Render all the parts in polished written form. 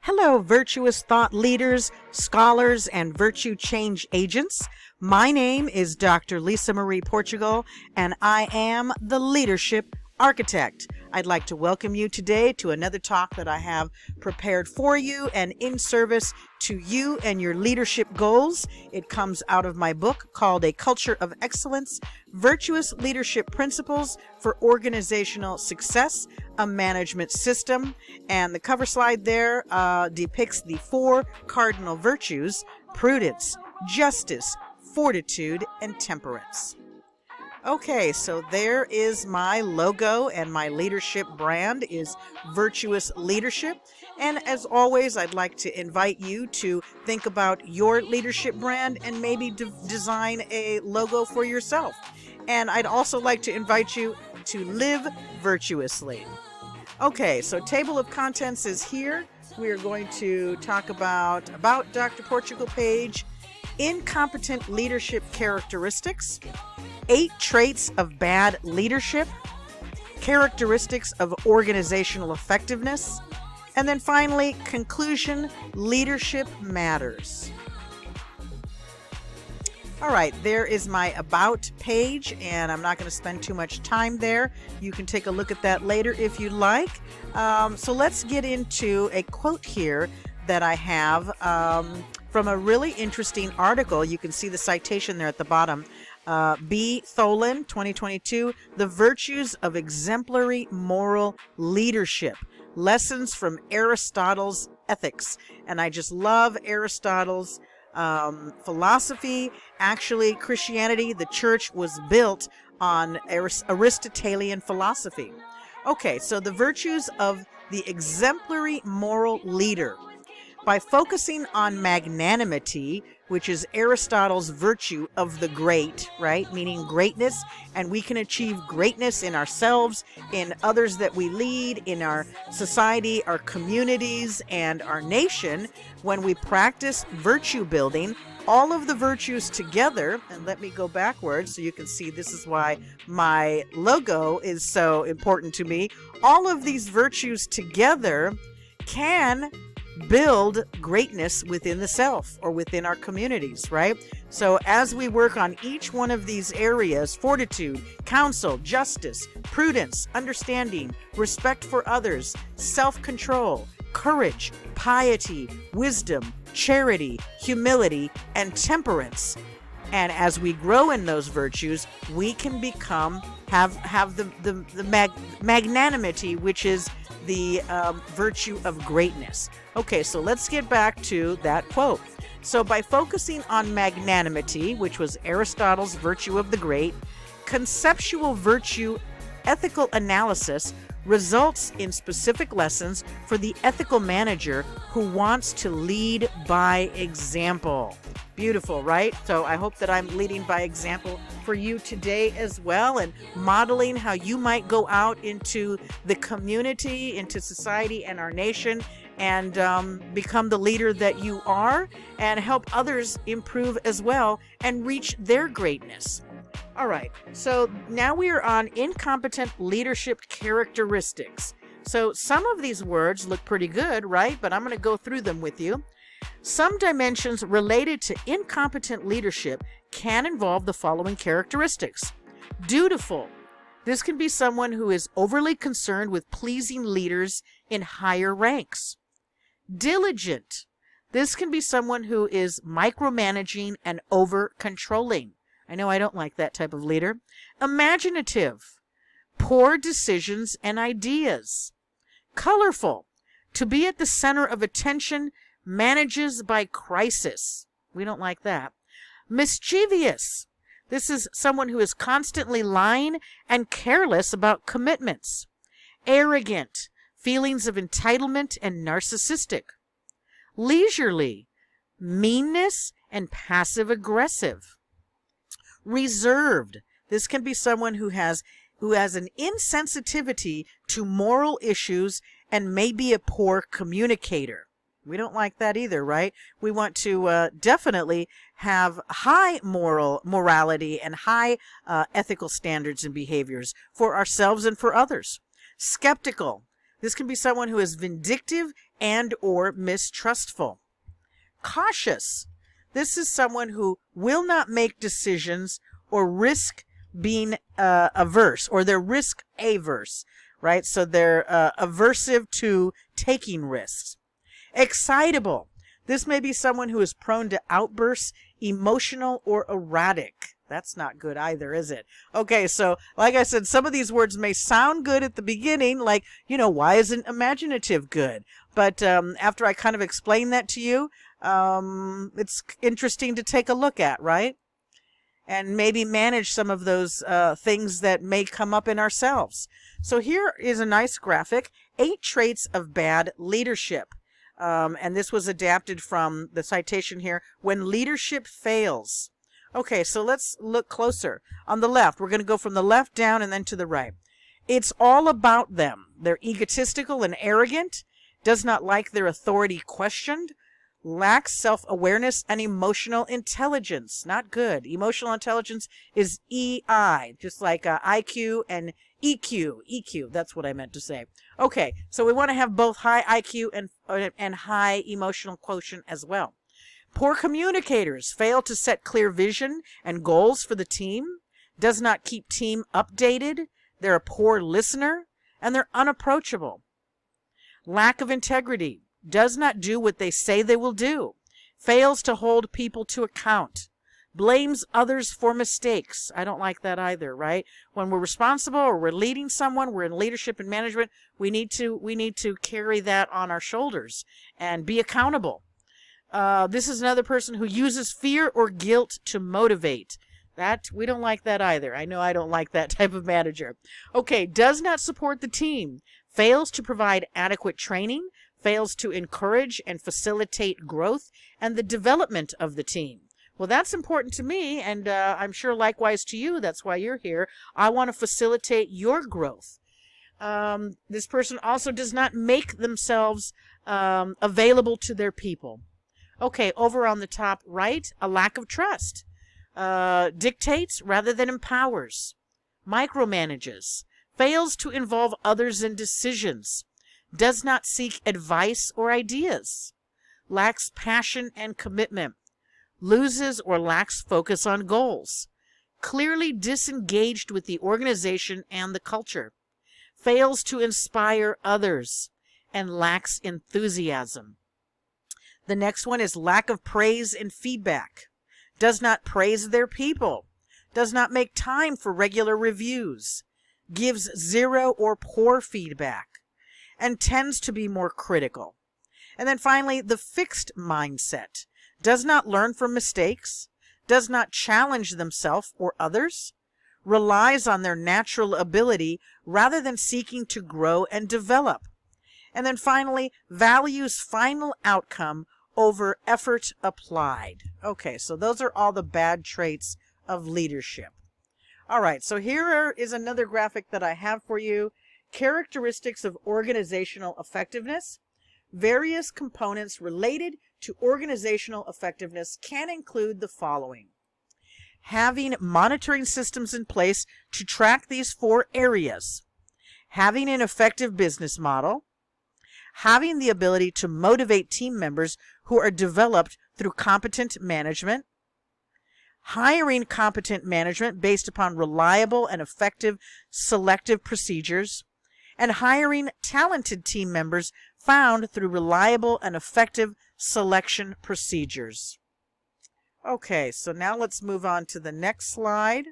Hello, virtuous thought leaders, scholars, and virtue change agents. My name is Dr. Lisa Marie Portugal, and I am the Leadership Architect. I'd like to welcome you today to another talk that I have prepared for you and in service to you and your leadership goals. It comes out of my book called A Culture of Excellence, Virtuous Leadership Principles for Organizational Success, a Management System. And the cover slide there depicts the 4 cardinal virtues: prudence, justice, fortitude, and temperance. Okay, so there is my logo, and my leadership brand is Virtuous Leadership. And as always, I'd like to invite you to think about your leadership brand and maybe design a logo for yourself. And I'd also like to invite you to live virtuously. Okay, so table of contents is here. We are going to talk about Dr. Portugal page, incompetent leadership characteristics, 8 traits of bad leadership, characteristics of organizational effectiveness, and then finally, conclusion, leadership matters. All right, there is my About page, and I'm not going to spend too much time there. You can take a look at that later if you like. So let's get into a quote here that I have from a really interesting article. You can see the citation there at the bottom. B. Tholen, 2022, The Virtues of Exemplary Moral Leadership, Lessons from Aristotle's Ethics. And I just love Aristotle's philosophy. Actually, Christianity, the church, was built on Aristotelian philosophy. Okay, so the virtues of the exemplary moral leader. By focusing on magnanimity, which is Aristotle's virtue of the great, right? Meaning greatness, and we can achieve greatness in ourselves, in others that we lead, in our society, our communities, and our nation when we practice virtue building. All of the virtues together, and let me go backwards so you can see this is why my logo is so important to me. All of these virtues together can build greatness within the self or within our communities, right? So as we work on each one of these areas, fortitude, counsel, justice, prudence, understanding, respect for others, self-control, courage, piety, wisdom, charity, humility, and temperance. And as we grow in those virtues, we can have the magnanimity, which is the virtue of greatness. Okay, so let's get back to that quote. So by focusing on magnanimity, which was Aristotle's virtue of the great, conceptual virtue ethical analysis results in specific lessons for the ethical manager who wants to lead by example. Beautiful, right? So I hope that I'm leading by example for you today as well, and modeling how you might go out into the community, into society and our nation, and become the leader that you are, and help others improve as well and reach their greatness. All right, so now we are on incompetent leadership characteristics. So some of these words look pretty good, right? But I'm going to go through them with you. Some dimensions related to incompetent leadership can involve the following characteristics. Dutiful. This can be someone who is overly concerned with pleasing leaders in higher ranks. Diligent. This can be someone who is micromanaging and over-controlling. I know I don't like that type of leader. Imaginative. Poor decisions and ideas. Colorful. To be at the center of attention, manages by crisis. We don't like that. Mischievous. This is someone who is constantly lying and careless about commitments. Arrogant. Feelings of entitlement and narcissistic. Leisurely. Meanness and passive aggressive. Reserved. This can be someone who has an insensitivity to moral issues and may be a poor communicator. We don't like that either, right? We want to definitely have high morality and high ethical standards and behaviors for ourselves and for others. Skeptical. This can be someone who is vindictive and or mistrustful. Cautious. This is someone who will not make decisions or risk being averse, or they're risk averse, right? So they're aversive to taking risks. Excitable. This may be someone who is prone to outbursts, emotional or erratic. That's not good either, is it? Okay, so like I said, some of these words may sound good at the beginning, like, why isn't imaginative good? But after I kind of explain that to you, it's interesting to take a look at, right? And maybe manage some of those things that may come up in ourselves. So here is a nice graphic, 8 traits of bad leadership. And this was adapted from the citation here, when leadership fails. Okay, so let's look closer. On the left, we're going to go from the left down and then to the right. It's all about them. They're egotistical and arrogant, does not like their authority questioned, lacks self-awareness and emotional intelligence. Not good. Emotional intelligence is EI, just like IQ and EQ. EQ, that's what I meant to say. Okay, so we want to have both high IQ and high emotional quotient as well. Poor communicators, fail to set clear vision and goals for the team, does not keep team updated, they're a poor listener, and they're unapproachable. Lack of integrity, does not do what they say they will do, fails to hold people to account, blames others for mistakes. I don't like that either, right? When we're responsible or we're leading someone, we're in leadership and management, we need to carry that on our shoulders and be accountable. This is another person who uses fear or guilt to motivate. We don't like that either. I know I don't like that type of manager. Okay, does not support the team, fails to provide adequate training, fails to encourage and facilitate growth and the development of the team. Well, that's important to me, and I'm sure likewise to you. That's why you're here. I want to facilitate your growth. This person also does not make themselves available to their people. Okay, over on the top right, a lack of trust. Dictates rather than empowers. Micromanages. Fails to involve others in decisions. Does not seek advice or ideas. Lacks passion and commitment. Loses or lacks focus on goals. Clearly disengaged with the organization and the culture. Fails to inspire others and lacks enthusiasm. The next one is lack of praise and feedback. Does not praise their people. Does not make time for regular reviews. Gives zero or poor feedback. And tends to be more critical. And then finally, the fixed mindset. Does not learn from mistakes. Does not challenge themselves or others. Relies on their natural ability rather than seeking to grow and develop. And then finally, values final outcome over effort applied. Okay, so those are all the bad traits of leadership. All right, so here is another graphic that I have for you. Characteristics of organizational effectiveness. Various components related to organizational effectiveness can include the following. Having monitoring systems in place to track these 4 areas. Having an effective business model. Having the ability to motivate team members who are developed through competent management. Hiring competent management based upon reliable and effective selective procedures. And hiring talented team members found through reliable and effective selection procedures. Okay, so now let's move on to the next slide.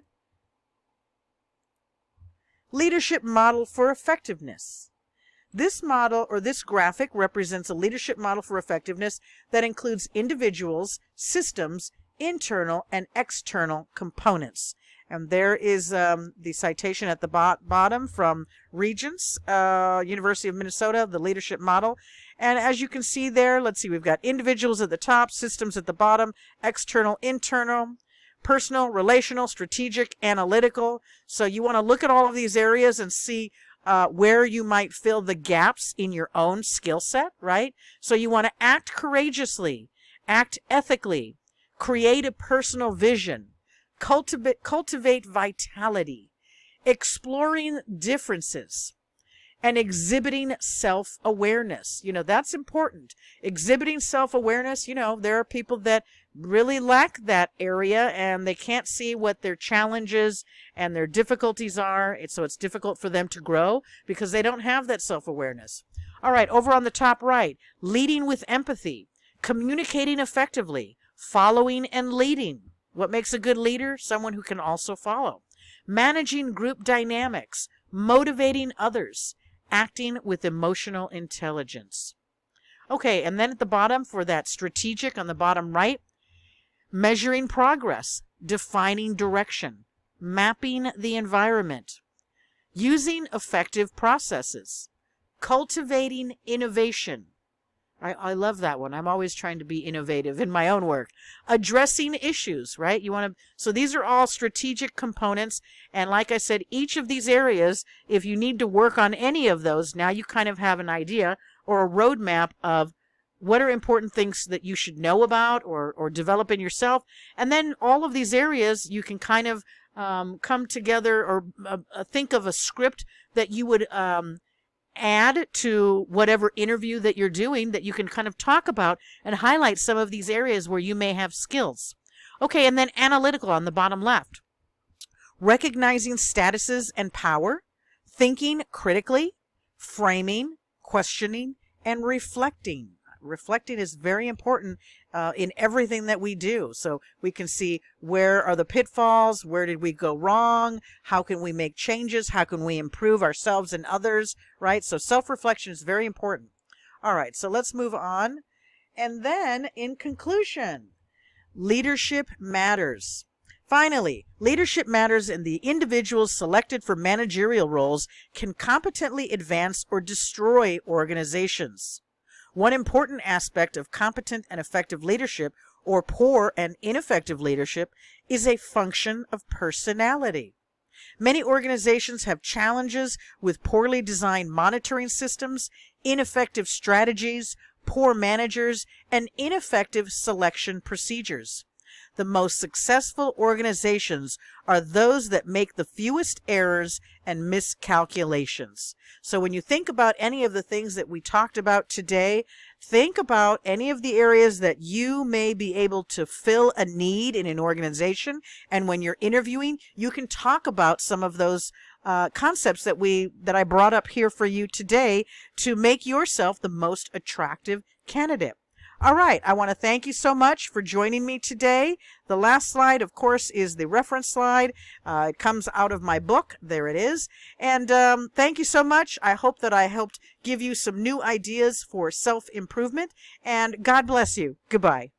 Leadership model for effectiveness. This model, or this graphic, represents a leadership model for effectiveness that includes individuals, systems, internal and external components. And there is the citation at the bottom from Regents, University of Minnesota, the leadership model. And as you can see there, let's see, we've got individuals at the top, systems at the bottom, external, internal, personal, relational, strategic, analytical. So you want to look at all of these areas and see where you might fill the gaps in your own skill set, right? So you want to act courageously, act ethically, create a personal vision, cultivate vitality, exploring differences, and exhibiting self-awareness. That's important. Exhibiting self-awareness, there are people that really lack that area and they can't see what their challenges and their difficulties are. So it's difficult for them to grow because they don't have that self-awareness. All right, over on the top right, leading with empathy, communicating effectively, following and leading. What makes a good leader? Someone who can also follow. Managing group dynamics, motivating others, acting with emotional intelligence. Okay, and then at the bottom for that strategic on the bottom right, measuring progress, defining direction, mapping the environment, using effective processes, cultivating innovation. I love that one. I'm always trying to be innovative in my own work. Addressing issues, right? So these are all strategic components. And like I said, each of these areas, if you need to work on any of those, now you kind of have an idea or a roadmap of what are important things that you should know about or develop in yourself. And then all of these areas, you can kind of come together or think of a script that you would add to whatever interview that you're doing that you can kind of talk about and highlight some of these areas where you may have skills. Okay, and then analytical on the bottom left. Recognizing statuses and power, thinking critically, framing, questioning, and reflecting. Reflecting is very important in everything that we do. So we can see where are the pitfalls, where did we go wrong, how can we make changes, how can we improve ourselves and others, right? So self-reflection is very important. All right, so let's move on. And then in conclusion, leadership matters. Finally, leadership matters, and the individuals selected for managerial roles can competently advance or destroy organizations. One important aspect of competent and effective leadership, or poor and ineffective leadership, is a function of personality. Many organizations have challenges with poorly designed monitoring systems, ineffective strategies, poor managers, and ineffective selection procedures. The most successful organizations are those that make the fewest errors and miscalculations. So when you think about any of the things that we talked about today, think about any of the areas that you may be able to fill a need in an organization. And when you're interviewing, you can talk about some of those concepts that I brought up here for you today to make yourself the most attractive candidate. All right, I want to thank you so much for joining me today. The last slide, of course, is the reference slide. It comes out of my book. There it is. And thank you so much. I hope that I helped give you some new ideas for self-improvement. And God bless you. Goodbye.